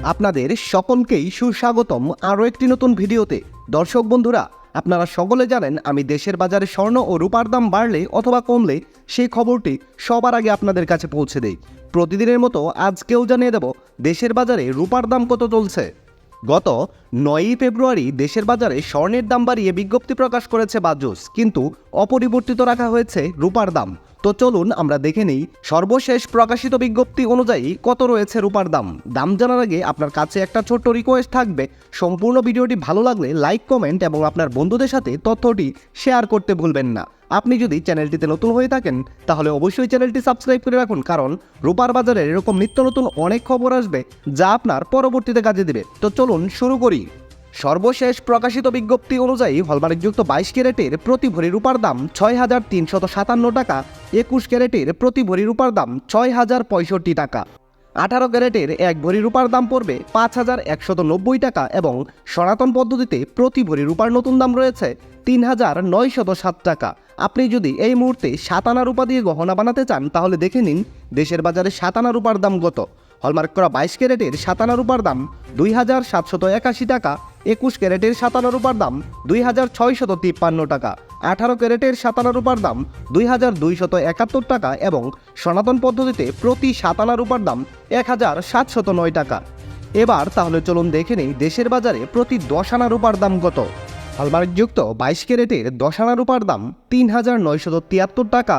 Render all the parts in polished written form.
আপনাদের সকলকেই সুস্বাগতম আরও একটি নতুন ভিডিওতে। দর্শক বন্ধুরা, আপনারা সকলে জানেন আমি দেশের বাজারে স্বর্ণ ও রূপার দাম বাড়লে অথবা কমলে সেই খবরটি সবার আগে আপনাদের কাছে পৌঁছে দেই। প্রতিদিনের মতো আজকেও জানিয়ে দেব দেশের বাজারে রূপার দাম কত চলছে। গত 9ই ফেব্রুয়ারি দেশের বাজারে স্বর্ণের দাম বাড়িয়ে বিজ্ঞপ্তি প্রকাশ করেছে বাজুস, কিন্তু অপরিবর্তিত রাখা হয়েছে রূপার দাম। তো চলুন আমরা দেখে নিই সর্বশেষ প্রকাশিত বিজ্ঞপ্তি অনুযায়ী কত রয়েছে রূপার দাম। দাম জানার আগে আপনার কাছে একটা ছোট্ট রিকোয়েস্ট থাকবে, সম্পূর্ণ ভিডিওটি ভালো লাগলে লাইক, কমেন্ট এবং আপনার বন্ধুদের সাথে তথ্যটি শেয়ার করতে ভুলবেন না। আপনি যদি চ্যানেলটিতে নতুন হয়ে থাকেন তাহলে অবশ্যই চ্যানেলটি সাবস্ক্রাইব করে রাখুন, কারণ রূপার বাজারে এরকম নিত্য নতুন অনেক খবর আসবে যা আপনার পরবর্তীতে কাজে দেবে। তো চলুন শুরু করি। সর্বশেষ প্রকাশিত বিজ্ঞপ্তি অনুযায়ী হলমার্কযুক্ত 22 ক্যারেটের প্রতি ভরি রূপার দাম 6,357 টাকা, 21 ক্যারেটের প্রতি ভরি রূপার দাম 6,065 টাকা, 18 ক্যারেটের 1 ভরি রূপার দাম পড়বে 5,190 টাকা এবং সনাতন পদ্ধতিতে প্রতি ভরি রূপার নতুন দাম রয়েছে 3,907 টাকা। আপনি যদি এই মুহূর্তে 7 আনা রূপা দিয়ে গহনা বানাতে চান তাহলে দেখে নিন দেশের বাজারে 7 আনা রূপার দাম কত। হলমার্ক করা 22 ক্যারেটের 7 আনা রূপার দাম 2,781 টাকা, 21 ক্যারেটের 7 আনা রূপার দাম 2,653 টাকা, 18 ক্যারেটের 7 আনা রূপার দাম 2,271 টাকা এবং সনাতন পদ্ধতিতে প্রতি 7 আনা রূপার দাম 1,709 টাকা। এবার তাহলে চলুন দেখে নিই দেশের বাজারে প্রতি 10 আনা রূপার দাম কত। হলমার্কযুক্ত 22 ক্যারেটের 10 আনা রূপার দাম 3,973 টাকা,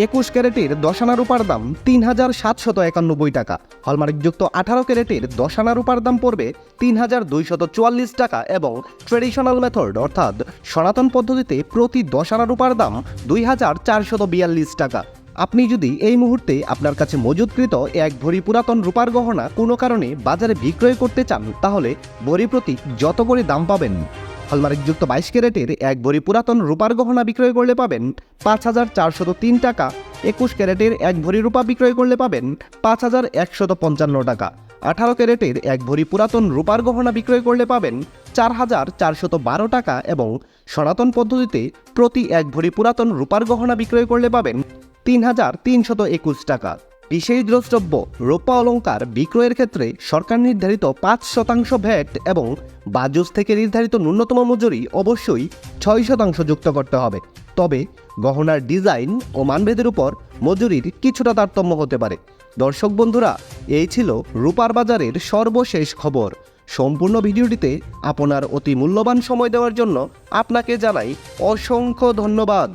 21 ক্যারেটের 10 আনা রূপার দাম 3,791 টাকা। হলমার্কযুক্ত 18 ক্যারেটের 10 আনা রূপার দাম পড়বে 3,244 টাকা এবং ট্রেডিশনাল মেথড অর্থাৎ সনাতন পদ্ধতিতে প্রতি 10 আনা রূপার দাম 2,442 টাকা। আপনি যদি এই মুহূর্তে আপনার কাছে মজুতকৃত 1 ভরি পুরাতন রূপার গহনা কোনো কারণে বাজারে বিক্রয় করতে চান তাহলে ভরি প্রতি যত করে দাম পাবেন। হলমার্কযুক্ত 22 ক্যারেটের 1 ভরি পুরাতন রূপার গহনা বিক্রয় করলে পাবেন 5,403 টাকা, 21 ক্যারেটের 1 ভরি রূপা বিক্রয় করলে পাবেন 5,155 টাকা, 18 ক্যারেটের 1 ভরি পুরাতন রূপার গহনা বিক্রয় করলে পাবেন 4,412 টাকা এবং সনাতন পদ্ধতিতে প্রতি 1 ভরি পুরাতন রূপার গহনা বিক্রয় করলে পাবেন 3,321 টাকা। বিশেষ দ্রষ্টব্য, রূপা অলংকার বিক্রয়ের ক্ষেত্রে সরকার নির্ধারিত 5% ভ্যাট এবং বাজুস থেকে নির্ধারিত ন্যূনতম মজুরি অবশ্যই 6% যুক্ত করতে হবে। তবে গহনার ডিজাইন ও মানভেদের উপর মজুরির কিছুটা তারতম্য হতে পারে। দর্শক বন্ধুরা, এই ছিল রূপার বাজারের সর্বশেষ খবর। সম্পূর্ণ ভিডিওটিতে আপনার অতি মূল্যবান সময় দেওয়ার জন্য আপনাকে জানাই অসংখ্য ধন্যবাদ।